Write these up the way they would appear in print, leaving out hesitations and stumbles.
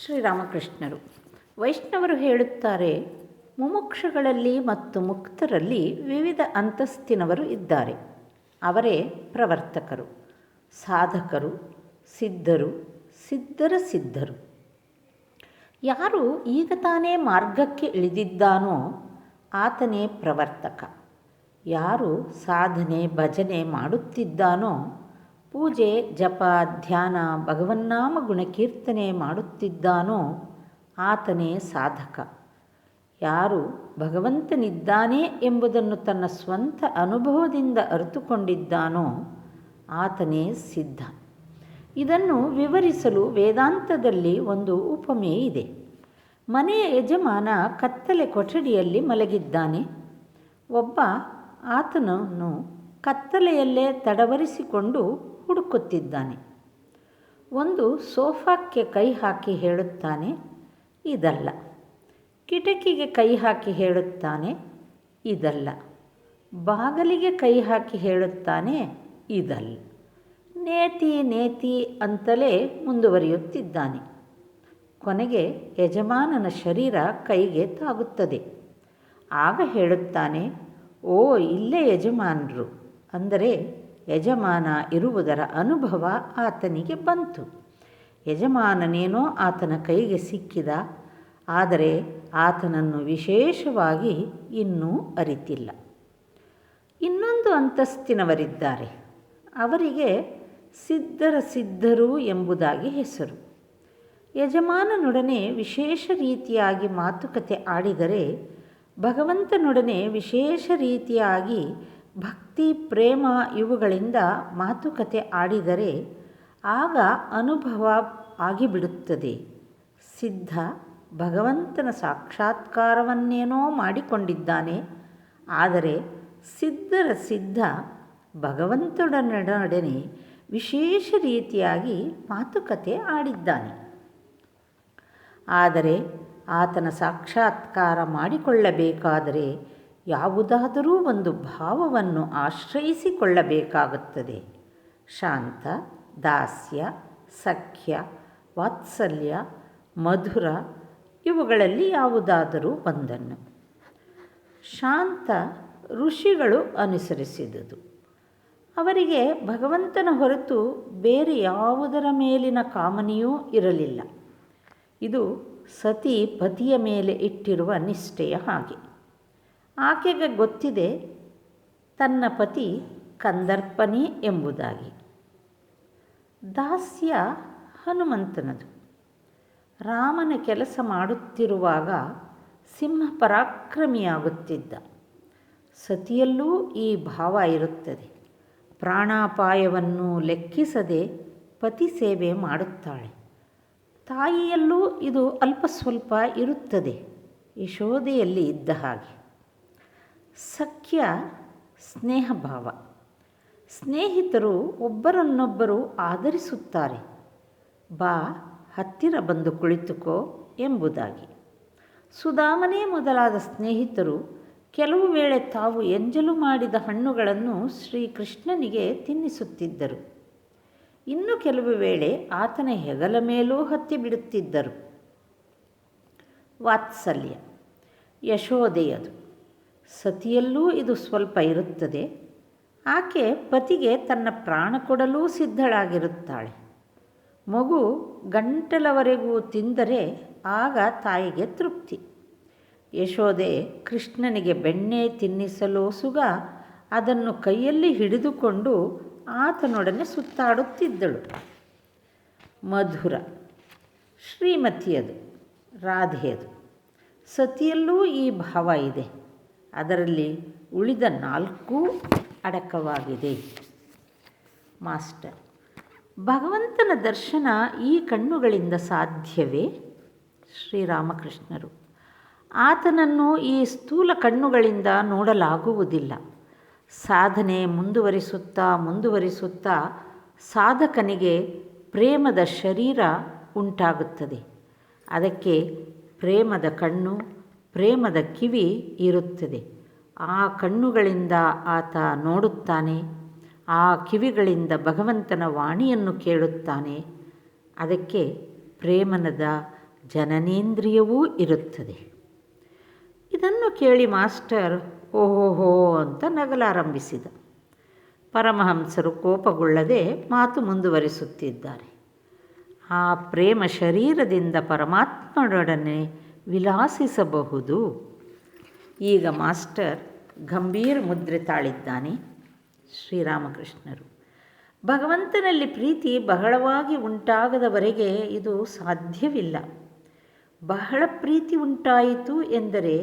ಶ್ರೀರಾಮಕೃಷ್ಣರು ವೈಷ್ಣವರು ಹೇಳುತ್ತಾರೆ, ಮುಮುಕ್ಷುಗಳಲ್ಲಿ ಮತ್ತು ಮುಕ್ತರಲ್ಲಿ ವಿವಿಧ ಅಂತಸ್ತಿನವರು ಇದ್ದಾರೆ. ಅವರೇ ಪ್ರವರ್ತಕರು, ಸಾಧಕರು, ಸಿದ್ಧರು, ಸಿದ್ಧರ ಸಿದ್ಧರು. ಯಾರು ಈಗ ತಾನೇ ಮಾರ್ಗಕ್ಕೆ ಇಳಿದಿದ್ದಾನೋ ಆತನೇ ಪ್ರವರ್ತಕ. ಯಾರು ಸಾಧನೆ ಭಜನೆ ಮಾಡುತ್ತಿದ್ದಾನೋ, ಪೂಜೆ ಜಪ ಧ್ಯಾನ ಭಗವನ್ನಾಮ ಗುಣಕೀರ್ತನೆ ಮಾಡುತ್ತಿದ್ದಾನೋ ಆತನೇ ಸಾಧಕ. ಯಾರು ಭಗವಂತನಿದ್ದಾನೆ ಎಂಬುದನ್ನು ತನ್ನ ಸ್ವಂತ ಅನುಭವದಿಂದ ಅರಿತುಕೊಂಡಿದ್ದಾನೋ ಆತನೇ ಸಿದ್ಧ. ಇದನ್ನು ವಿವರಿಸಲು ವೇದಾಂತದಲ್ಲಿ ಒಂದು ಉಪಮೆ ಇದೆ. ಮನೆಯ ಯಜಮಾನ ಕತ್ತಲೆ ಕೊಠಡಿಯಲ್ಲಿ ಮಲಗಿದ್ದಾನೆ. ಒಬ್ಬ ಆತನನ್ನು ಕತ್ತಲೆಯಲ್ಲೇ ತಡವರಿಸಿಕೊಂಡು ಹುಡುಕುತ್ತಿದ್ದಾನೆ. ಒಂದು ಸೋಫಾಕ್ಕೆ ಕೈ ಹಾಕಿ ಹೇಳುತ್ತಾನೆ, ಇದಲ್ಲ. ಕಿಟಕಿಗೆ ಕೈ ಹಾಕಿ ಹೇಳುತ್ತಾನೆ, ಇದಲ್ಲ. ಬಾಗಿಲಿಗೆ ಕೈ ಹಾಕಿ ಹೇಳುತ್ತಾನೆ, ಇದಲ್ಲ. ನೇತಿ ನೇತಿ ಅಂತಲೇ ಮುಂದುವರಿಯುತ್ತಿದ್ದಾನೆ. ಕೊನೆಗೆ ಯಜಮಾನನ ಶರೀರ ಕೈಗೆ ತಾಗುತ್ತದೆ. ಆಗ ಹೇಳುತ್ತಾನೆ, ಓ, ಇಲ್ಲೇ ಯಜಮಾನರು. ಅಂದರೆ ಯಜಮಾನ ಇರುವುದರ ಅನುಭವ ಆತನಿಗೆ ಬಂತು. ಯಜಮಾನನೇನೋ ಆತನ ಕೈಗೆ ಸಿಕ್ಕಿದ, ಆದರೆ ಆತನನ್ನು ವಿಶೇಷವಾಗಿ ಇನ್ನೂ ಅರಿತಿಲ್ಲ. ಇನ್ನೊಂದು ಅಂತಸ್ತಿನವರಿದ್ದಾರೆ. ಅವರಿಗೆ ಸಿದ್ಧರ ಸಿದ್ಧರು ಎಂಬುದಾಗಿ ಹೆಸರು. ಯಜಮಾನನೊಡನೆ ವಿಶೇಷ ರೀತಿಯಾಗಿ ಮಾತುಕತೆ ಆಡಿದರೆ, ಭಗವಂತನೊಡನೆ ವಿಶೇಷ ರೀತಿಯಾಗಿ ಭಕ್ತಿ ಪ್ರೇಮ ಇವುಗಳಿಂದ ಮಾತುಕತೆ ಆಡಿದರೆ ಆಗ ಅನುಭವ ಆಗಿಬಿಡುತ್ತದೆ. ಸಿದ್ಧ ಭಗವಂತನ ಸಾಕ್ಷಾತ್ಕಾರವನ್ನೇನೋ ಮಾಡಿಕೊಂಡಿದ್ದಾನೆ, ಆದರೆ ಸಿದ್ಧರ ಸಿದ್ಧ ಭಗವಂತನೊಡನೆ ವಿಶೇಷ ರೀತಿಯಾಗಿ ಮಾತುಕತೆ ಆಡಿದ್ದಾನೆ. ಆದರೆ ಆತನ ಸಾಕ್ಷಾತ್ಕಾರ ಮಾಡಿಕೊಳ್ಳಬೇಕಾದರೆ ಯಾವುದಾದರೂ ಒಂದು ಭಾವವನ್ನು ಆಶ್ರಯಿಸಿಕೊಳ್ಳಬೇಕಾಗುತ್ತದೆ. ಶಾಂತ, ದಾಸ್ಯ, ಸಖ್ಯ, ವಾತ್ಸಲ್ಯ, ಮಧುರ ಇವುಗಳಲ್ಲಿ ಯಾವುದಾದರೂ ಒಂದನ್ನು. ಶಾಂತ ಋಷಿಗಳು ಅನುಸರಿಸಿದುದು. ಅವರಿಗೆ ಭಗವಂತನ ಹೊರತು ಬೇರೆ ಯಾವುದರ ಮೇಲಿನ ಕಾಮನೆಯೂ ಇರಲಿಲ್ಲ. ಇದು ಸತಿ ಪತಿಯ ಮೇಲೆ ಇಟ್ಟಿರುವ ನಿಷ್ಠೆಯ ಹಾಗೆ. ಆಕೆಗೆ ಗೊತ್ತಿದೆ ತನ್ನ ಪತಿ ಕಂದರ್ಪನೇ ಎಂಬುದಾಗಿ. ದಾಸ್ಯ ಹನುಮಂತನದು. ರಾಮನ ಕೆಲಸ ಮಾಡುತ್ತಿರುವಾಗ ಸಿಂಹ ಪರಾಕ್ರಮಿಯಾಗುತ್ತಿದ್ದ. ಸತಿಯಲ್ಲೂ ಈ ಭಾವ ಇರುತ್ತದೆ. ಪ್ರಾಣಾಪಾಯವನ್ನು ಲೆಕ್ಕಿಸದೆ ಪತಿ ಸೇವೆ ಮಾಡುತ್ತಾಳೆ. ತಾಯಿಯಲ್ಲೂ ಇದು ಅಲ್ಪ ಸ್ವಲ್ಪ ಇರುತ್ತದೆ, ಯಶೋದೆಯಲ್ಲಿ ಇದ್ದ ಹಾಗೆ. ಸಖ್ಯ ಸ್ನೇಹಭಾವ. ಸ್ನೇಹಿತರು ಒಬ್ಬರನ್ನೊಬ್ಬರು ಆದರಿಸುತ್ತಾರೆ. ಬಾ, ಹತ್ತಿರ ಬಂದು ಕುಳಿತುಕೋ ಎಂಬುದಾಗಿ. ಸುಧಾಮನೇ ಮೊದಲಾದ ಸ್ನೇಹಿತರು ಕೆಲವು ವೇಳೆ ತಾವು ಎಂಜಲು ಮಾಡಿದ ಹಣ್ಣುಗಳನ್ನು ಶ್ರೀಕೃಷ್ಣನಿಗೆ ತಿನ್ನಿಸುತ್ತಿದ್ದರು. ಇನ್ನು ಕೆಲವು ವೇಳೆ ಆತನ ಹೆಗಲ ಮೇಲೂ ಹತ್ತಿಬಿಡುತ್ತಿದ್ದರು. ವಾತ್ಸಲ್ಯ ಯಶೋದೆಯದು. ಸತಿಯಲ್ಲೂ ಇದು ಸ್ವಲ್ಪ ಇರುತ್ತದೆ. ಆಕೆ ಪತಿಗೆ ತನ್ನ ಪ್ರಾಣ ಕೊಡಲೂ ಸಿದ್ಧಳಾಗಿರುತ್ತಾಳೆ. ಮಗು ಗಂಟಲವರೆಗೂ ತಿಂದರೆ ಆಗ ತಾಯಿಗೆ ತೃಪ್ತಿ. ಯಶೋದೆ ಕೃಷ್ಣನಿಗೆ ಬೆಣ್ಣೆ ತಿನ್ನಿಸಲು ಸುಗ ಅದನ್ನು ಕೈಯಲ್ಲಿ ಹಿಡಿದುಕೊಂಡು ಆತನೊಡನೆ ಸುತ್ತಾಡುತ್ತಿದ್ದಳು. ಮಧುರ ಶ್ರೀಮತಿಯದು, ರಾಧೆಯದು. ಸತಿಯಲ್ಲೂ ಈ ಭಾವ ಇದೆ. ಅದರಲ್ಲಿ ಉಳಿದ 4 ಅಡಕವಾಗಿದೆ. ಮಾಸ್ಟರ್, ಭಗವಂತನ ದರ್ಶನ ಈ ಕಣ್ಣುಗಳಿಂದ ಸಾಧ್ಯವೇ? ಶ್ರೀರಾಮಕೃಷ್ಣರು, ಆತನನ್ನು ಈ ಸ್ಥೂಲ ಕಣ್ಣುಗಳಿಂದ ನೋಡಲಾಗುವುದಿಲ್ಲ. ಸಾಧನೆ ಮುಂದುವರಿಸುತ್ತಾ ಸಾಧಕನಿಗೆ ಪ್ರೇಮದ ಶರೀರ ಉಂಟಾಗುತ್ತದೆ. ಅದಕ್ಕೆ ಪ್ರೇಮದ ಕಣ್ಣು, ಪ್ರೇಮದ ಕಿವಿ ಇರುತ್ತದೆ. ಆ ಕಣ್ಣುಗಳಿಂದ ಆತ ನೋಡುತ್ತಾನೆ, ಆ ಕಿವಿಗಳಿಂದ ಭಗವಂತನ ವಾಣಿಯನ್ನು ಕೇಳುತ್ತಾನೆ. ಅದಕ್ಕೆ ಪ್ರೇಮದ ಜನನೇಂದ್ರಿಯವೂ ಇರುತ್ತದೆ. ಇದನ್ನು ಕೇಳಿ ಮಾಸ್ಟರ್ ಓಹೋಹೋ ಅಂತ ನಗಲಾರಂಭಿಸಿದ. ಪರಮಹಂಸರು ಕೋಪಗೊಳ್ಳದೆ ಮಾತು ಮುಂದುವರಿಸುತ್ತಿದ್ದಾರೆ. ಆ ಪ್ರೇಮ ಶರೀರದಿಂದ ಪರಮಾತ್ಮನೊಡನೆ ವಿಲಾಸಿಸಬಹುದು. ಈಗ ಮಾಸ್ಟರ್ ಗಂಭೀರ ಮುದ್ರೆ ತಾಳಿದ್ದಾನೆ. ಶ್ರೀರಾಮಕೃಷ್ಣರು, ಭಗವಂತನಲ್ಲಿ ಪ್ರೀತಿ ಬಹಳವಾಗಿ ಉಂಟಾಗದವರೆಗೆ ಇದು ಸಾಧ್ಯವಿಲ್ಲ. ಬಹಳ ಪ್ರೀತಿ ಉಂಟಾಯಿತು ಎಂದರೆ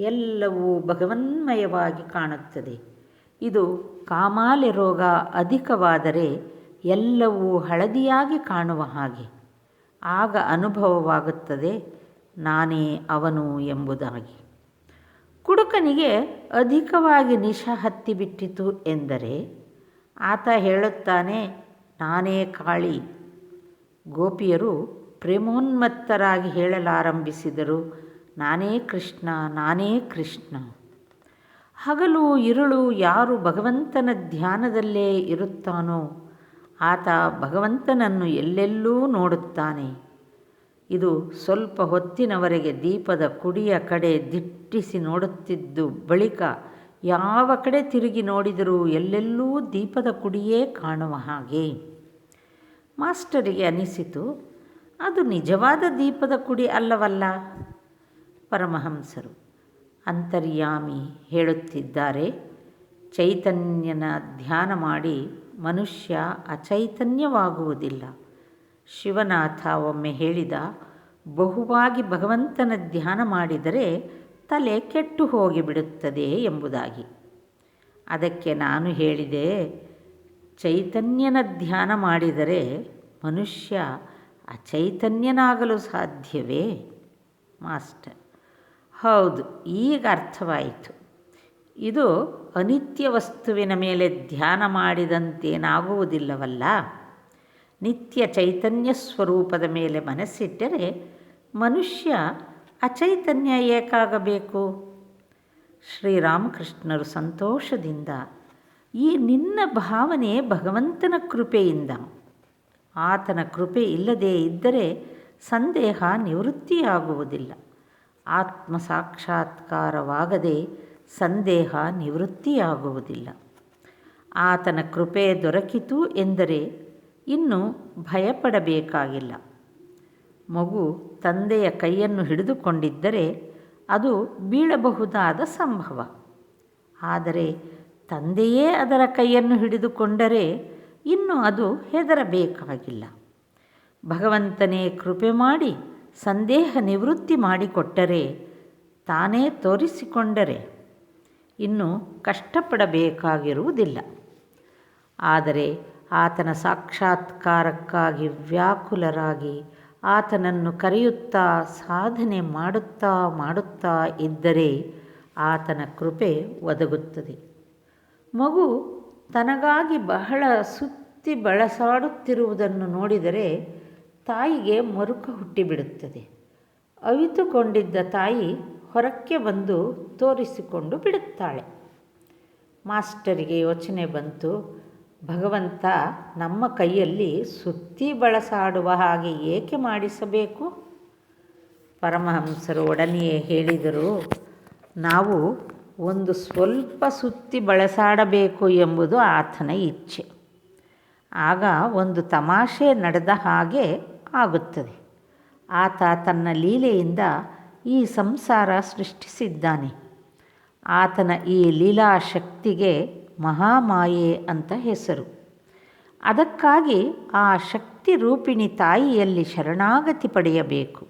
ಎಲ್ಲವೂ ಭಗವನ್ಮಯವಾಗಿ ಕಾಣುತ್ತದೆ. ಇದು ಕಾಮಾಲೆ ರೋಗ ಅಧಿಕವಾದರೆ ಎಲ್ಲವೂ ಹಳದಿಯಾಗಿ ಕಾಣುವ ಹಾಗೆ. ಆಗ ಅನುಭವವಾಗುತ್ತದೆ ನಾನೇ ಅವನು ಎಂಬುದಾಗಿ. ಕುಡುಕನಿಗೆ ಅಧಿಕವಾಗಿ ನಿಶ ಹತ್ತಿಬಿಟ್ಟಿತು ಎಂದರೆ ಆತ ಹೇಳುತ್ತಾನೆ ನಾನೇ ಕಾಳಿ. ಗೋಪಿಯರು ಪ್ರೇಮೋನ್ಮತ್ತರಾಗಿ ಹೇಳಲಾರಂಭಿಸಿದರು ನಾನೇ ಕೃಷ್ಣ, ನಾನೇ ಕೃಷ್ಣ. ಹಗಲು ಇರುಳು ಯಾರು ಭಗವಂತನ ಧ್ಯಾನದಲ್ಲೇ ಇರುತ್ತಾನೋ ಆತ ಭಗವಂತನನ್ನು ಎಲ್ಲೆಲ್ಲೂ ನೋಡುತ್ತಾನೆ. ಇದು ಸ್ವಲ್ಪ ಹೊತ್ತಿನವರೆಗೆ ದೀಪದ ಕುಡಿಯ ಕಡೆ ದಿಟ್ಟಿಸಿ ನೋಡುತ್ತಿದ್ದು ಬಳಿಕ ಯಾವ ಕಡೆ ತಿರುಗಿ ನೋಡಿದರೂ ಎಲ್ಲೆಲ್ಲೂ ದೀಪದ ಕುಡಿಯೇ ಕಾಣುವ ಹಾಗೆ. ಮಾಸ್ಟರಿಗೆ ಅನಿಸಿತು, ಅದು ನಿಜವಾದ ದೀಪದ ಕುಡಿ ಅಲ್ಲವಲ್ಲ. ಪರಮಹಂಸರು ಅಂತರ್ಯಾಮಿ ಹೇಳುತ್ತಿದ್ದಾರೆ, ಚೈತನ್ಯನ ಧ್ಯಾನ ಮಾಡಿ ಮನುಷ್ಯ ಅಚೈತನ್ಯವಾಗುವುದಿಲ್ಲ. ಶಿವನಾಥ ಒಮ್ಮೆ ಹೇಳಿದ, ಬಹುವಾಗಿ ಭಗವಂತನ ಧ್ಯಾನ ಮಾಡಿದರೆ ತಲೆ ಕೆಟ್ಟು ಹೋಗಿಬಿಡುತ್ತದೆ ಎಂಬುದಾಗಿ. ಅದಕ್ಕೆ ನಾನು ಹೇಳಿದೆ, ಚೈತನ್ಯನ ಧ್ಯಾನ ಮಾಡಿದರೆ ಮನುಷ್ಯ ಅಚೈತನ್ಯನಾಗಲು ಸಾಧ್ಯವೇ? ಮಾಸ್ಟರ್, ಹೌದು, ಈಗ ಅರ್ಥವಾಯಿತು. ಇದು ಅನಿತ್ಯ ವಸ್ತುವಿನ ಮೇಲೆ ಧ್ಯಾನ ಮಾಡಿದಂತೇನಾಗುವುದಿಲ್ಲವಲ್ಲ. ನಿತ್ಯ ಚೈತನ್ಯ ಸ್ವರೂಪದ ಮೇಲೆ ಮನಸ್ಸಿಟ್ಟರೆ ಮನುಷ್ಯ ಅಚೈತನ್ಯ ಏಕಾಗಬೇಕು. ಶ್ರೀರಾಮಕೃಷ್ಣರು ಸಂತೋಷದಿಂದ, ಈ ನಿನ್ನ ಭಾವನೆ ಭಗವಂತನ ಕೃಪೆಯಿಂದ. ಆತನ ಕೃಪೆ ಇಲ್ಲದೇ ಇದ್ದರೆ ಸಂದೇಹ ನಿವೃತ್ತಿಯಾಗುವುದಿಲ್ಲ. ಆತ್ಮ ಸಾಕ್ಷಾತ್ಕಾರವಾಗದೆ ಸಂದೇಹ ನಿವೃತ್ತಿಯಾಗುವುದಿಲ್ಲ. ಆತನ ಕೃಪೆ ದೊರಕಿತು ಎಂದರೆ ಇನ್ನು ಭಯಪಡಬೇಕಾಗಿಲ್ಲ. ಮಗು ತಂದೆಯ ಕೈಯನ್ನು ಹಿಡಿದುಕೊಂಡಿದ್ದರೆ ಅದು ಬೀಳಬಹುದಾದ ಸಂಭವ. ಆದರೆ ತಂದೆಯೇ ಅದರ ಕೈಯನ್ನು ಹಿಡಿದುಕೊಂಡರೆ ಇನ್ನು ಅದು ಹೆದರಬೇಕಾಗಿಲ್ಲ. ಭಗವಂತನೇ ಕೃಪೆ ಮಾಡಿ ಸಂದೇಹ ನಿವೃತ್ತಿ ಮಾಡಿಕೊಟ್ಟರೆ, ತಾನೇ ತೋರಿಸಿಕೊಂಡರೆ ಇನ್ನು ಕಷ್ಟಪಡಬೇಕಾಗಿರುವುದಿಲ್ಲ. ಆದರೆ ಆತನ ಸಾಕ್ಷಾತ್ಕಾರಕ್ಕಾಗಿ ವ್ಯಾಕುಲರಾಗಿ ಆತನನ್ನು ಕರೆಯುತ್ತಾ ಸಾಧನೆ ಮಾಡುತ್ತಾ ಇದ್ದರೆ ಆತನ ಕೃಪೆ ಒದಗುತ್ತದೆ. ಮಗು ತನಗಾಗಿ ಬಹಳ ಸುತ್ತಿ ಬಳಸಾಡುತ್ತಿರುವುದನ್ನು ನೋಡಿದರೆ ತಾಯಿಗೆ ಮರುಕ ಹುಟ್ಟಿಬಿಡುತ್ತದೆ. ಅವಿತುಕೊಂಡಿದ್ದ ತಾಯಿ ಹೊರಕ್ಕೆ ಬಂದು ತೋರಿಸಿಕೊಂಡು ಬಿಡುತ್ತಾಳೆ. ಮಾಸ್ಟರಿಗೆ ಯೋಚನೆ ಬಂತು, ಭಗವಂತ ನಮ್ಮ ಕೈಯಲ್ಲಿ ಸುತ್ತಿ ಬಳಸಾಡುವ ಹಾಗೆ ಏಕೆ ಮಾಡಿಸಬೇಕು? ಪರಮಹಂಸರು ಒಡನೆಯೇ ಹೇಳಿದರು, ನಾವು ಒಂದು ಸ್ವಲ್ಪ ಸುತ್ತಿ ಬಳಸಾಡಬೇಕು ಎಂಬುದು ಆತನ ಇಚ್ಛೆ. ಆಗ ಒಂದು ತಮಾಷೆ ನಡೆದ ಹಾಗೆ ಆಗುತ್ತದೆ. ಆತ ತನ್ನ ಲೀಲೆಯಿಂದ ಈ ಸಂಸಾರ ಸೃಷ್ಟಿಸಿದ್ದಾನೆ. ಆತನ ಈ ಲೀಲಾಶಕ್ತಿಗೆ ಮಹಾಮಾಯೆ ಅಂತ ಹೆಸರು. ಅದಕ್ಕಾಗಿ ಆ ಶಕ್ತಿ ರೂಪಿಣಿ ತಾಯಿಯಲ್ಲಿ ಶರಣಾಗತಿ ಪಡೆಯಬೇಕು.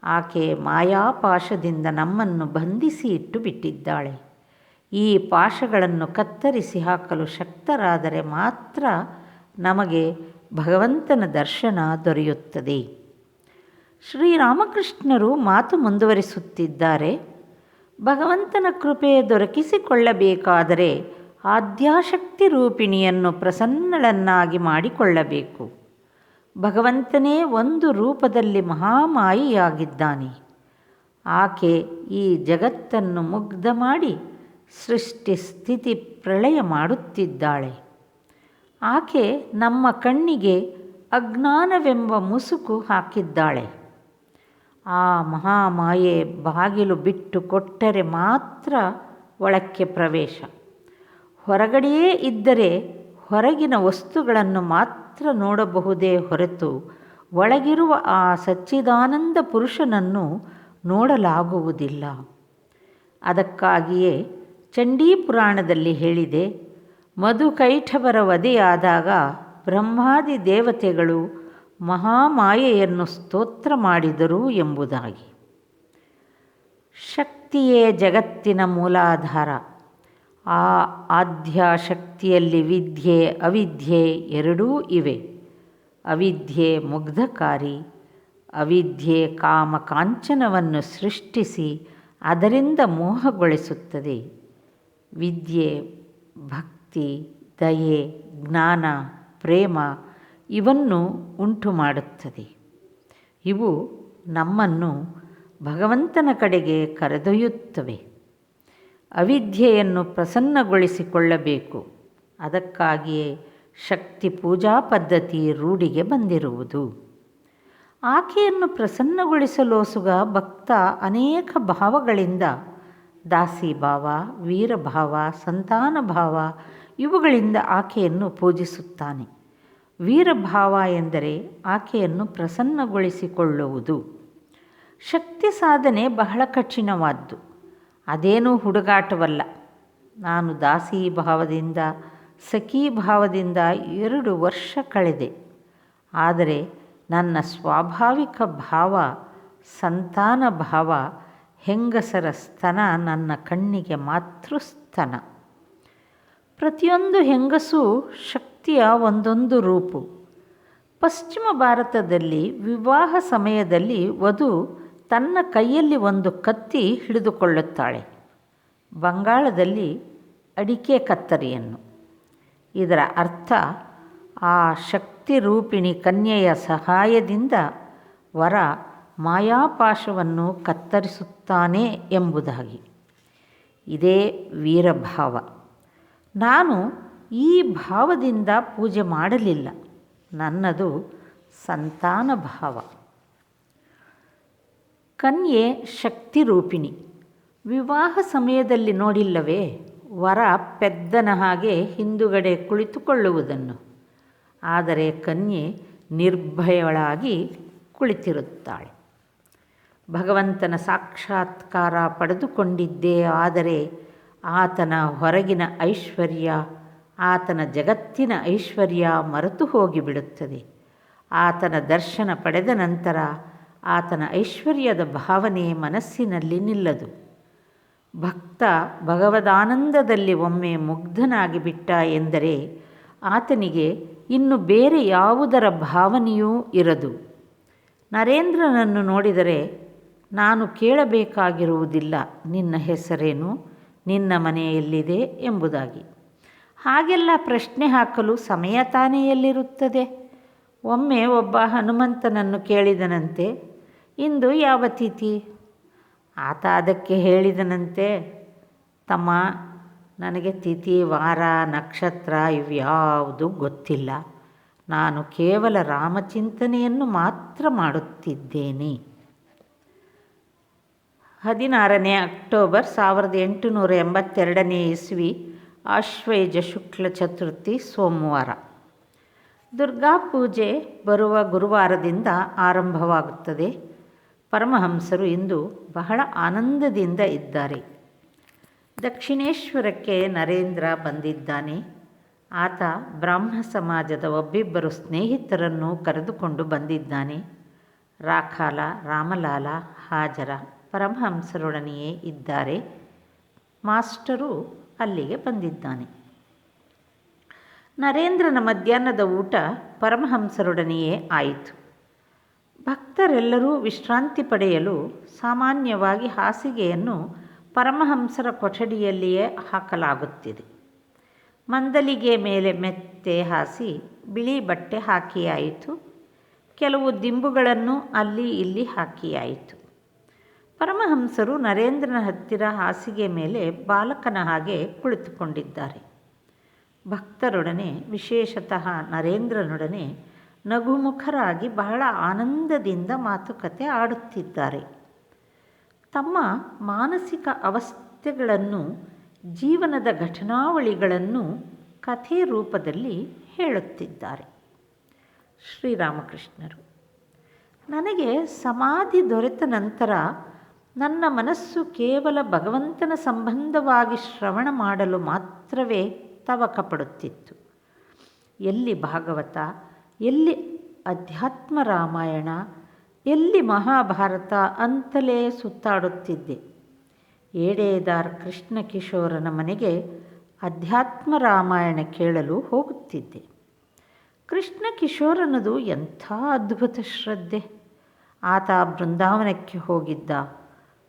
ಆಕೆ ಮಾಯಾಪಾಶದಿಂದ ನಮ್ಮನ್ನು ಬಂಧಿಸಿ ಇಟ್ಟು ಬಿಟ್ಟಿದ್ದಾಳೆ. ಈ ಪಾಶಗಳನ್ನು ಕತ್ತರಿಸಿ ಹಾಕಲು ಶಕ್ತರಾದರೆ ಮಾತ್ರ ನಮಗೆ ಭಗವಂತನ ದರ್ಶನ ದೊರೆಯುತ್ತದೆ. ಶ್ರೀರಾಮಕೃಷ್ಣರು ಮಾತು ಮುಂದುವರಿಸುತ್ತಿದ್ದಾರೆ. ಭಗವಂತನ ಕೃಪೆ ದೊರಕಿಸಿಕೊಳ್ಳಬೇಕಾದರೆ ಆದ್ಯಾಶಕ್ತಿ ರೂಪಿಣಿಯನ್ನು ಪ್ರಸನ್ನಳನ್ನಾಗಿ ಮಾಡಿಕೊಳ್ಳಬೇಕು. ಭಗವಂತನೇ ಒಂದು ರೂಪದಲ್ಲಿ ಮಹಾಮಾಯಿಯಾಗಿದ್ದಾನೆ. ಆಕೆ ಈ ಜಗತ್ತನ್ನು ಮುಗ್ಧ ಮಾಡಿ ಸೃಷ್ಟಿ ಸ್ಥಿತಿ ಪ್ರಳಯ ಮಾಡುತ್ತಿದ್ದಾಳೆ. ಆಕೆ ನಮ್ಮ ಕಣ್ಣಿಗೆ ಅಜ್ಞಾನವೆಂಬ ಮುಸುಕು ಹಾಕಿದ್ದಾಳೆ. ಆ ಮಹಾಮಾಯೆ ಬಾಗಿಲು ಬಿಟ್ಟು ಕೊಟ್ಟರೆ ಮಾತ್ರ ಒಳಕ್ಕೆ ಪ್ರವೇಶ. ಹೊರಗಡೆಯೇ ಇದ್ದರೆ ಹೊರಗಿನ ವಸ್ತುಗಳನ್ನು ಮಾತ್ರ ನೋಡಬಹುದೇ ಹೊರತು ಒಳಗಿರುವ ಆ ಸಚ್ಚಿದಾನಂದ ಪುರುಷನನ್ನು ನೋಡಲಾಗುವುದಿಲ್ಲ. ಅದಕ್ಕಾಗಿಯೇ ಚಂಡೀ ಪುರಾಣದಲ್ಲಿ ಹೇಳಿದೆ, ಮಧುಕೈಠವರ ವಧೆಯಾದಾಗ ಬ್ರಹ್ಮಾದಿ ದೇವತೆಗಳು ಮಹಾಮಾಯೆಯನ್ನು ಸ್ತೋತ್ರ ಮಾಡಿದರು ಎಂಬುದಾಗಿ. ಶಕ್ತಿಯೇ ಜಗತ್ತಿನ ಮೂಲಾಧಾರ. ಆ ಆದ್ಯಾಶಕ್ತಿಯಲ್ಲಿ ವಿದ್ಯೆ ಅವಿದ್ಯೆ ಎರಡೂ ಇವೆ. ಅವಿದ್ಯೆ ಮುಗ್ಧಕಾರಿ. ಅವಿದ್ಯೆ ಕಾಮ ಕಾಂಚನವನ್ನು ಸೃಷ್ಟಿಸಿ ಅದರಿಂದ ಮೋಹಗೊಳಿಸುತ್ತದೆ. ವಿದ್ಯೆ ಭಕ್ತಿ, ದಯೆ, ಜ್ಞಾನ, ಪ್ರೇಮ ಇವನ್ನು ಉಂಟು ಮಾಡುತ್ತದೆ. ಇವು ನಮ್ಮನ್ನು ಭಗವಂತನ ಕಡೆಗೆ ಕರೆದೊಯ್ಯುತ್ತವೆ. ಅವಿದ್ಯೆಯನ್ನು ಪ್ರಸನ್ನಗೊಳಿಸಿಕೊಳ್ಳಬೇಕು. ಅದಕ್ಕಾಗಿಯೇ ಶಕ್ತಿ ಪೂಜಾ ಪದ್ಧತಿ ರೂಢಿಗೆ ಬಂದಿರುವುದು. ಆಕೆಯನ್ನು ಪ್ರಸನ್ನಗೊಳಿಸಲೋಸುಗ ಭಕ್ತ ಅನೇಕ ಭಾವಗಳಿಂದ ದಾಸಿಭಾವ, ವೀರಭಾವ, ಸಂತಾನ ಭಾವ ಇವುಗಳಿಂದ ಆಕೆಯನ್ನು ಪೂಜಿಸುತ್ತಾನೆ. ವೀರಭಾವ ಎಂದರೆ ಆಕೆಯನ್ನು ಪ್ರಸನ್ನಗೊಳಿಸಿಕೊಳ್ಳುವುದು. ಶಕ್ತಿ ಸಾಧನೆ ಬಹಳ ಕಠಿಣವಾದ್ದು. ಅದೇನೂ ಹುಡುಗಾಟವಲ್ಲ. ನಾನು ದಾಸೀಭಾವದಿಂದ ಸಖೀಭಾವದಿಂದ 2 ವರ್ಷ ಕಳೆದೆ. ಆದರೆ ನನ್ನ ಸ್ವಾಭಾವಿಕ ಭಾವ ಸಂತಾನ ಭಾವ, ಹೆಂಗಸರ ಸ್ತನ ನನ್ನ ಕಣ್ಣಿಗೆ ಮಾತೃಸ್ತನ. ಪ್ರತಿಯೊಂದು ಹೆಂಗಸೂ ಶಕ್ತಿಯ ಒಂದೊಂದು ರೂಪು. ಪಶ್ಚಿಮ ಭಾರತದಲ್ಲಿ ವಿವಾಹ ಸಮಯದಲ್ಲಿ ವಧು ತನ್ನ ಕೈಯಲ್ಲಿ ಒಂದು ಕತ್ತಿ ಹಿಡಿದುಕೊಳ್ಳುತ್ತಾಳೆ. ಬಂಗಾಳದಲ್ಲಿ ಅಡಿಕೆ ಕತ್ತರಿಯನ್ನು. ಇದರ ಅರ್ಥ ಆ ಶಕ್ತಿ ರೂಪಿಣಿ ಕನ್ಯೆಯ ಸಹಾಯದಿಂದ ವರ ಮಾಯಾಪಾಶವನ್ನು ಕತ್ತರಿಸುತ್ತಾನೆ ಎಂಬುದಾಗಿ. ಇದೇ ವೀರಭಾವ. ನಾನು ಈ ಭಾವದಿಂದ ಪೂಜೆ ಮಾಡಲಿಲ್ಲ. ನನ್ನದು ಸಂತಾನ ಭಾವ. ಕನ್ಯೆ ಶಕ್ತಿ ರೂಪಿಣಿ. ವಿವಾಹ ಸಮಯದಲ್ಲಿ ನೋಡಿಲ್ಲವೇ ವರ ಪೆದ್ದನ ಹಾಗೆ ಹಿಂದುಗಡೆ ಕುಳಿತುಕೊಳ್ಳುವುದನ್ನು. ಆದರೆ ಕನ್ಯೆ ನಿರ್ಭಯಳಾಗಿ ಕುಳಿತಿರುತ್ತಾಳೆ. ಭಗವಂತನ ಸಾಕ್ಷಾತ್ಕಾರ ಪಡೆದುಕೊಂಡಿದ್ದೇ ಆದರೆ ಆತನ ಹೊರಗಿನ ಐಶ್ವರ್ಯ, ಆತನ ಜಗತ್ತಿನ ಐಶ್ವರ್ಯ ಮರೆತು ಹೋಗಿಬಿಡುತ್ತದೆ. ಆತನ ದರ್ಶನ ಪಡೆದ ನಂತರ ಆತನ ಐಶ್ವರ್ಯದ ಭಾವನೆ ಮನಸ್ಸಿನಲ್ಲಿ ನಿಲ್ಲದು. ಭಕ್ತ ಭಗವದಾನಂದದಲ್ಲಿ ಒಮ್ಮೆ ಮುಗ್ಧನಾಗಿ ಬಿಟ್ಟ ಎಂದರೆ ಆತನಿಗೆ ಇನ್ನು ಬೇರೆ ಯಾವುದರ ಭಾವನೆಯೂ ಇರದು. ನರೇಂದ್ರನನ್ನು ನೋಡಿದರೆ ನಾನು ಕೇಳಬೇಕಾಗಿರುವುದಿಲ್ಲ ನಿನ್ನ ಹೆಸರೇನು, ನಿನ್ನ ಮನೆ ಎಲ್ಲಿದೆ ಎಂಬುದಾಗಿ. ಹಾಗೆಲ್ಲ ಪ್ರಶ್ನೆ ಹಾಕಲು ಸಮಯ ತಾನೇ ಎಲ್ಲಿರುತ್ತದೆ. ಒಮ್ಮೆ ಒಬ್ಬ ಹನುಮಂತನನ್ನು ಕೇಳಿದನಂತೆ, ಇಂದು ಯಾವ ತಿಥಿ? ಆತ ಅದಕ್ಕೆ ಹೇಳಿದನಂತೆ, ತಮ್ಮ, ನನಗೆ ತಿಥಿ ವಾರ ನಕ್ಷತ್ರ ಇವ್ಯಾವುದೂ ಗೊತ್ತಿಲ್ಲ. ನಾನು ಕೇವಲ ರಾಮಚಿಂತನೆಯನ್ನು ಮಾತ್ರ ಮಾಡುತ್ತಿದ್ದೇನೆ. 16ನೇ ಅಕ್ಟೋಬರ್ 1882 ಇಸ್ವಿ, ಆಶ್ವಯುಜ ಶುಕ್ಲ ಚತುರ್ಥಿ ಸೋಮವಾರ. ದುರ್ಗಾ ಪೂಜೆ ಬರುವ ಗುರುವಾರದಿಂದ ಆರಂಭವಾಗುತ್ತದೆ. ಪರಮಹಂಸರು ಇಂದು ಬಹಳ ಆನಂದದಿಂದ ಇದ್ದಾರೆ. ದಕ್ಷಿಣೇಶ್ವರಕ್ಕೆ ನರೇಂದ್ರ ಬಂದಿದ್ದಾನೆ. ಆತ ಬ್ರಾಹ್ಮ ಸಮಾಜದ ಒಬ್ಬಿಬ್ಬರು ಸ್ನೇಹಿತರನ್ನು ಕರೆದುಕೊಂಡು ಬಂದಿದ್ದಾನೆ. ರಾಖಾಲ, ರಾಮಲಾಲ, ಹಾಜರ ಪರಮಹಂಸರೊಡನೆಯೇ ಇದ್ದಾರೆ. ಮಾಸ್ಟರು ಅಲ್ಲಿಗೆ ಬಂದಿದ್ದಾನೆ. ನರೇಂದ್ರನ ಮಧ್ಯಾಹ್ನದ ಊಟ ಪರಮಹಂಸರೊಡನೆಯೇ ಆಯಿತು. ಭಕ್ತರೆಲ್ಲರೂ ವಿಶ್ರಾಂತಿ ಪಡೆಯಲು ಸಾಮಾನ್ಯವಾಗಿ ಹಾಸಿಗೆಯನ್ನು ಪರಮಹಂಸರ ಕೊಠಡಿಯಲ್ಲಿಯೇ ಹಾಕಲಾಗುತ್ತಿದೆ. ಮಂದಲಿಗೆ ಮೇಲೆ ಮೆತ್ತೆ ಹಾಸಿ ಬಿಳಿ ಬಟ್ಟೆ ಹಾಕಿಯಾಯಿತು. ಕೆಲವು ದಿಂಬುಗಳನ್ನು ಅಲ್ಲಿ ಇಲ್ಲಿ ಹಾಕಿಯಾಯಿತು. ಪರಮಹಂಸರು ನರೇಂದ್ರನ ಹತ್ತಿರ ಹಾಸಿಗೆ ಮೇಲೆ ಬಾಲಕನ ಹಾಗೆ ಕುಳಿತುಕೊಂಡಿದ್ದಾರೆ. ಭಕ್ತರೊಡನೆ, ವಿಶೇಷತಃ ನರೇಂದ್ರನೊಡನೆ ನಗುಮುಖರಾಗಿ ಬಹಳ ಆನಂದದಿಂದ ಮಾತುಕತೆ ಆಡುತ್ತಿದ್ದಾರೆ. ತಮ್ಮ ಮಾನಸಿಕ ಅವಸ್ಥೆಗಳನ್ನು, ಜೀವನದ ಘಟನಾವಳಿಗಳನ್ನು ಕಥೆ ರೂಪದಲ್ಲಿ ಹೇಳುತ್ತಿದ್ದಾರೆ. ಶ್ರೀರಾಮಕೃಷ್ಣರು: ನನಗೆ ಸಮಾಧಿ ದೊರೆತ ನಂತರ ನನ್ನ ಮನಸ್ಸು ಕೇವಲ ಭಗವಂತನ ಸಂಬಂಧವಾಗಿ ಶ್ರವಣ ಮಾಡಲು ಮಾತ್ರವೇ ತವಕಪಡುತ್ತಿತ್ತು. ಎಲ್ಲಿ ಭಾಗವತ, ಎಲ್ಲಿ ಅಧ್ಯಾತ್ಮ ರಾಮಾಯಣ, ಎಲ್ಲಿ ಮಹಾಭಾರತ ಅಂತಲೇ ಸುತ್ತಾಡುತ್ತಿದ್ದೆ. ಏಡೇದಾರ್ ಕೃಷ್ಣ ಕಿಶೋರನ ಮನೆಗೆ ಅಧ್ಯಾತ್ಮ ರಾಮಾಯಣ ಕೇಳಲು ಹೋಗುತ್ತಿದ್ದೆ. ಕೃಷ್ಣ ಕಿಶೋರನದು ಎಂಥ ಅದ್ಭುತ ಶ್ರದ್ಧೆ! ಆತ ಬೃಂದಾವನಕ್ಕೆ ಹೋಗಿದ್ದ.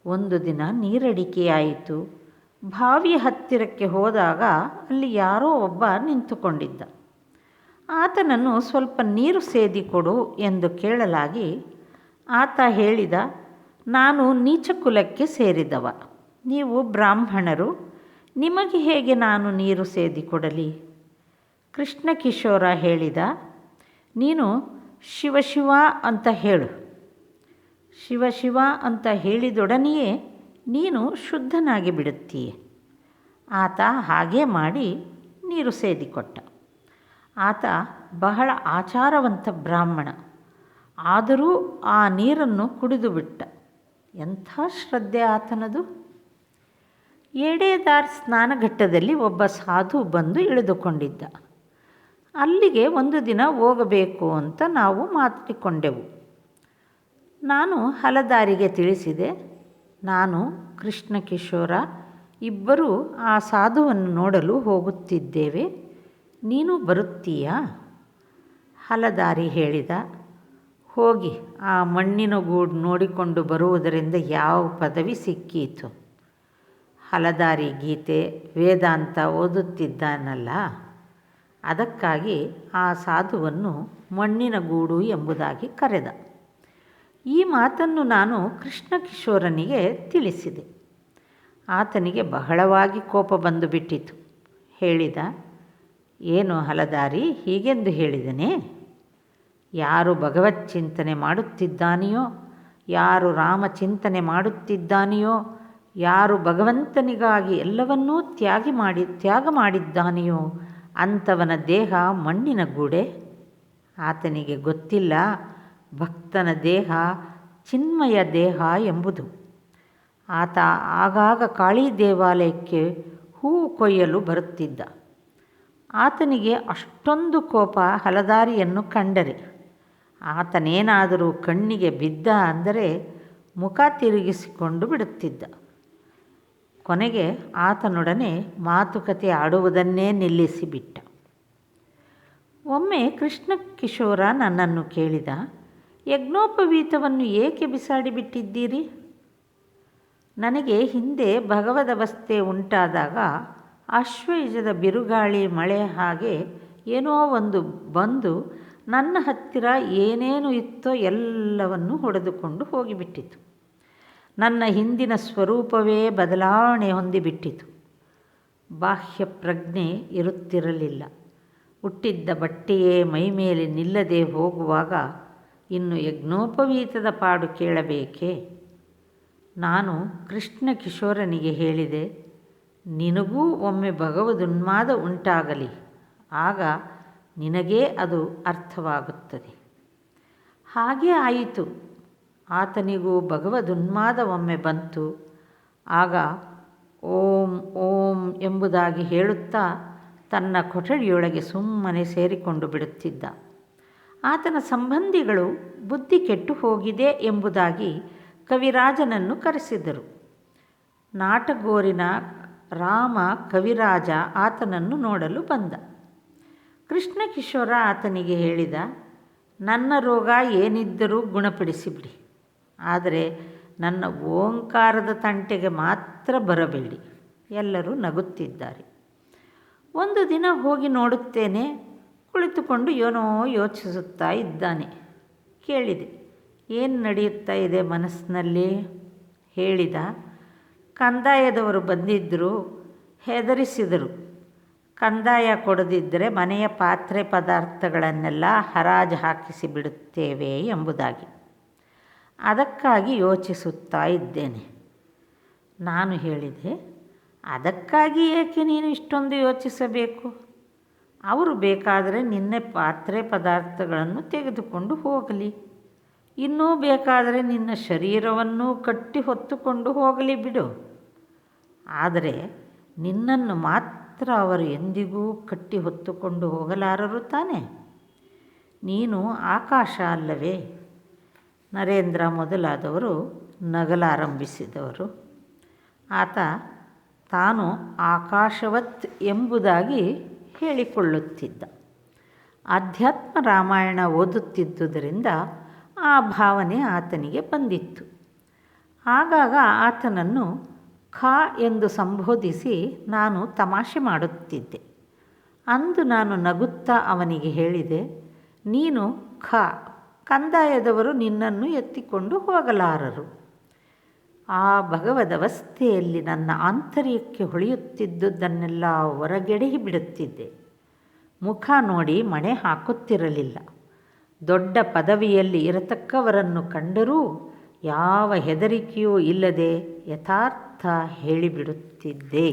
ಒಂದು ದಿನ ನೀರಡಿಕೆಯಾಯಿತು. ಬಾವಿಯ ಹತ್ತಿರಕ್ಕೆ ಹೋದಾಗ ಅಲ್ಲಿ ಯಾರೋ ಒಬ್ಬ ನಿಂತುಕೊಂಡಿದ್ದ. ಆತನನ್ನು ಸ್ವಲ್ಪ ನೀರು ಸೇದಿ ಕೊಡು ಎಂದು ಕೇಳಲಾಗಿ ಆತ ಹೇಳಿದ, ನಾನು ನೀಚ ಕುಲಕ್ಕೆ ಸೇರಿದವ, ನೀವು ಬ್ರಾಹ್ಮಣರು, ನಿಮಗೆ ಹೇಗೆ ನಾನು ನೀರು ಸೇದಿ ಕೊಡಲಿ? ಕೃಷ್ಣ ಕಿಶೋರ ಹೇಳಿದ, ನೀನು ಶಿವ ಶಿವ ಅಂತ ಹೇಳು. ಶಿವ ಶಿವ ಅಂತ ಹೇಳಿದೊಡನೆಯೇ ನೀನು ಶುದ್ಧನಾಗಿ ಬಿಡುತ್ತೀಯ. ಆತ ಹಾಗೇ ಮಾಡಿ ನೀರು ಸೇದಿಕೊಟ್ಟ. ಆತ ಬಹಳ ಆಚಾರವಂತ ಬ್ರಾಹ್ಮಣ. ಆದರೂ ಆ ನೀರನ್ನು ಕುಡಿದು ಬಿಟ್ಟ. ಎಂಥ ಶ್ರದ್ಧೆ ಆತನದು! ಏಡೇದಾರ್ ಸ್ನಾನಘಟ್ಟದಲ್ಲಿ ಒಬ್ಬ ಸಾಧು ಬಂದು ಇಳಿದುಕೊಂಡಿದ್ದ. ಅಲ್ಲಿಗೆ ಒಂದು ದಿನ ಹೋಗಬೇಕು ಅಂತ ನಾವು ಮಾತುಕೊಂಡೆವು. ನಾನು ಹಲದಾರಿಗೆ ತಿಳಿಸಿದೆ, ನಾನು ಕೃಷ್ಣ ಕಿಶೋರ ಇಬ್ಬರೂ ಆ ಸಾಧುವನ್ನು ನೋಡಲು ಹೋಗುತ್ತಿದ್ದೇವೆ, ನೀನು ಬರುತ್ತೀಯಾ? ಹಲದಾರಿ ಹೇಳಿದ, ಹೋಗಿ ಆ ಮಣ್ಣಿನ ಗೂಡು ನೋಡಿಕೊಂಡು ಬರುವುದರಿಂದ ಯಾವ ಪದವಿ ಸಿಕ್ಕೀತು? ಹಲದಾರಿ ಗೀತೆ ವೇದಾಂತ ಓದುತ್ತಿದ್ದಾನಲ್ಲ, ಅದಕ್ಕಾಗಿ ಆ ಸಾಧುವನ್ನು ಮಣ್ಣಿನ ಗೂಡು ಎಂಬುದಾಗಿ ಕರೆದ. ಈ ಮಾತನ್ನು ನಾನು ಕೃಷ್ಣ ಕಿಶೋರನಿಗೆ ತಿಳಿಸಿದೆ. ಆತನಿಗೆ ಬಹಳವಾಗಿ ಕೋಪ ಬಂದು ಬಿಟ್ಟಿತು. ಹೇಳಿದ, ಏನು ಹಲದಾರಿ, ಹೀಗೆಂದು ಹೇಳಿದನೇ? ಯಾರು ಭಗವತ್ ಚಿಂತನೆ ಮಾಡುತ್ತಿದ್ದಾನೆಯೋ, ಯಾರು ರಾಮ ಚಿಂತನೆ ಮಾಡುತ್ತಿದ್ದಾನೆಯೋ, ಯಾರು ಭಗವಂತನಿಗಾಗಿ ಎಲ್ಲವನ್ನೂ ತ್ಯಾಗ ಮಾಡಿದ್ದಾನೆಯೋ ಅಂಥವನ ದೇಹ ಮಣ್ಣಿನ ಗೂಡೆ. ಆತನಿಗೆ ಗೊತ್ತಿಲ್ಲ ಭಕ್ತನ ದೇಹ ಚಿನ್ಮಯ ದೇಹ ಎಂಬುದು. ಆತ ಆಗಾಗ ಕಾಳಿ ದೇವಾಲಯಕ್ಕೆ ಹೂವು ಕೊಯ್ಯಲು ಬರುತ್ತಿದ್ದ. ಆತನಿಗೆ ಅಷ್ಟೊಂದು ಕೋಪ ಹಲದಾರಿಯನ್ನು ಕಂಡರೆ. ಆತನೇನಾದರೂ ಕಣ್ಣಿಗೆ ಬಿದ್ದ ಅಂದರೆ ಮುಖ ತಿರುಗಿಸಿಕೊಂಡು ಬಿಡುತ್ತಿದ್ದ. ಕೊನೆಗೆ ಆತನೊಡನೆ ಮಾತುಕತೆ ಆಡುವುದನ್ನೇ ನಿಲ್ಲಿಸಿಬಿಟ್ಟ. ಒಮ್ಮೆ ಕೃಷ್ಣ ಕಿಶೋರ ನನ್ನನ್ನು ಕೇಳಿದ, ಯಜ್ಞೋಪವೀತವನ್ನು ಏಕೆ ಬಿಸಾಡಿಬಿಟ್ಟಿದ್ದೀರಿ? ನನಗೆ ಹಿಂದೆ ಭಗವದವಸ್ಥೆ ಉಂಟಾದಾಗ ಆಶ್ವಯುಜದ ಬಿರುಗಾಳಿ ಮಳೆ ಹಾಗೆ ಏನೋ ಒಂದು ಬಂದು ನನ್ನ ಹತ್ತಿರ ಏನೇನು ಇತ್ತೋ ಎಲ್ಲವನ್ನೂ ಹೊಡೆದುಕೊಂಡು ಹೋಗಿಬಿಟ್ಟಿತು. ನನ್ನ ಹಿಂದಿನ ಸ್ವರೂಪವೇ ಬದಲಾವಣೆ ಹೊಂದಿಬಿಟ್ಟಿತು. ಬಾಹ್ಯ ಪ್ರಜ್ಞೆ ಇರುತ್ತಿರಲಿಲ್ಲ. ಹುಟ್ಟಿದ್ದ ಬಟ್ಟೆಯೇ ಮೈಮೇಲೆ ನಿಲ್ಲದೆ ಹೋಗುವಾಗ ಇನ್ನು ಯಜ್ಞೋಪವೀತದ ಪಾಡು ಕೇಳಬೇಕೇ? ನಾನು ಕೃಷ್ಣ ಕಿಶೋರನಿಗೆ ಹೇಳಿದೆ, ನಿನಗೂ ಒಮ್ಮೆ ಭಗವದುನ್ಮಾದ ಉಂಟಾಗಲಿ, ಆಗ ನಿನಗೇ ಅದು ಅರ್ಥವಾಗುತ್ತದೆ. ಹಾಗೇ ಆಯಿತು. ಆತನಿಗೂ ಭಗವದುನ್ಮಾದ ಒಮ್ಮೆ ಬಂತು. ಆಗ ಓಂ ಓಂ ಎಂಬುದಾಗಿ ಹೇಳುತ್ತಾ ತನ್ನ ಕೊಠಡಿಯೊಳಗೆ ಸುಮ್ಮನೆ ಸೇರಿಕೊಂಡು ಬಿಡುತ್ತಿದ್ದ. ಆತನ ಸಂಬಂಧಿಗಳು ಬುದ್ಧಿ ಕೆಟ್ಟು ಹೋಗಿದೆ ಎಂಬುದಾಗಿ ಕವಿರಾಜನನ್ನು ಕರೆಸಿದರು. ನಾಟಗೋರಿನ ರಾಮ ಕವಿರಾಜ ಆತನನ್ನು ನೋಡಲು ಬಂದ. ಕೃಷ್ಣ ಕಿಶೋರ ಆತನಿಗೆ ಹೇಳಿದ, ನನ್ನ ರೋಗ ಏನಿದ್ದರೂ ಗುಣಪಡಿಸಿಬಿಡಿ, ಆದರೆ ನನ್ನ ಓಂಕಾರದ ತಂಟೆಗೆ ಮಾತ್ರ ಬರಬೇಡಿ. ಎಲ್ಲರೂ ನಗುತ್ತಿದ್ದಾರೆ. ಒಂದು ದಿನ ಹೋಗಿ ನೋಡುತ್ತೇನೆ, ಕುಳಿತುಕೊಂಡು ಏನೋ ಯೋಚಿಸುತ್ತಾ ಇದ್ದಾನೆ. ಕೇಳಿದೆ, ಏನು ನಡೆಯುತ್ತಾ ಇದೆ ಮನಸ್ಸಿನಲ್ಲಿ? ಹೇಳಿದ, ಕಂದಾಯದವರು ಬಂದಿದ್ದರು, ಹೆದರಿಸಿದರು. ಕಂದಾಯ ಕೊಡದಿದ್ದರೆ ಮನೆಯ ಪಾತ್ರೆ ಪದಾರ್ಥಗಳನ್ನೆಲ್ಲ ಹರಾಜು ಹಾಕಿಸಿ ಬಿಡುತ್ತೇವೆ ಎಂಬುದಾಗಿ. ಅದಕ್ಕಾಗಿ ಯೋಚಿಸುತ್ತಾ ಇದ್ದೇನೆ. ನಾನು ಹೇಳಿದೆ, ಅದಕ್ಕಾಗಿ ಏಕೆ ನೀನು ಇಷ್ಟೊಂದು ಯೋಚಿಸಬೇಕು? ಅವರು ಬೇಕಾದರೆ ನಿನ್ನೆ ಪಾತ್ರೆ ಪದಾರ್ಥಗಳನ್ನು ತೆಗೆದುಕೊಂಡು ಹೋಗಲಿ, ಇನ್ನೂ ಬೇಕಾದರೆ ನಿನ್ನ ಶರೀರವನ್ನು ಕಟ್ಟಿ ಹೊತ್ತುಕೊಂಡು ಹೋಗಲಿ ಬಿಡು. ಆದರೆ ನಿನ್ನನ್ನು ಮಾತ್ರ ಅವರು ಎಂದಿಗೂ ಕಟ್ಟಿ ಹೊತ್ತುಕೊಂಡು ಹೋಗಲಾರರು ತಾನೆ? ನೀನು ಆಕಾಶ ಅಲ್ಲವೇ? ನರೇಂದ್ರ ಮೊದಲಾದವರು ನಗಲಾರಂಭಿಸಿದವರು. ಆತ ತಾನು ಆಕಾಶವತ್ ಎಂಬುದಾಗಿ ಹೇಳಿಕೊಳ್ಳುತ್ತಿದ್ದ. ಅಧ್ಯಾತ್ಮ ರಾಮಾಯಣ ಓದುತ್ತಿದ್ದುದರಿಂದ ಆ ಭಾವನೆ ಆತನಿಗೆ ಬಂದಿತ್ತು. ಆಗಾಗ ಆತನನ್ನು ಖ ಎಂದು ಸಂಬೋಧಿಸಿ ನಾನು ತಮಾಷೆ ಮಾಡುತ್ತಿದ್ದೆ. ಅಂದು ನಾನು ನಗುತ್ತಾ ಅವನಿಗೆ ಹೇಳಿದೆ, ನೀನು ಖ, ಕಂದಾಯದವರು ನಿನ್ನನ್ನು ಎತ್ತಿಕೊಂಡು ಹೋಗಲಾರರು. ಆ ಭಗವದವಸ್ಥೆಯಲ್ಲಿ ನನ್ನ ಆಂತರ್ಯಕ್ಕೆ ಹೊಳೆಯುತ್ತಿದ್ದುದನ್ನೆಲ್ಲ ಹೊರಗೆಡಹಿ ಬಿಡುತ್ತಿದ್ದೆ. ಮುಖ ನೋಡಿ ಮಣೆ ಹಾಕುತ್ತಿರಲಿಲ್ಲ. ದೊಡ್ಡ ಪದವಿಯಲ್ಲಿ ಇರತಕ್ಕವರನ್ನು ಕಂಡರೂ ಯಾವ ಹೆದರಿಕೆಯೂ ಇಲ್ಲದೆ ಯಥಾರ್ಥ ಹೇಳಿಬಿಡುತ್ತಿದ್ದೆ.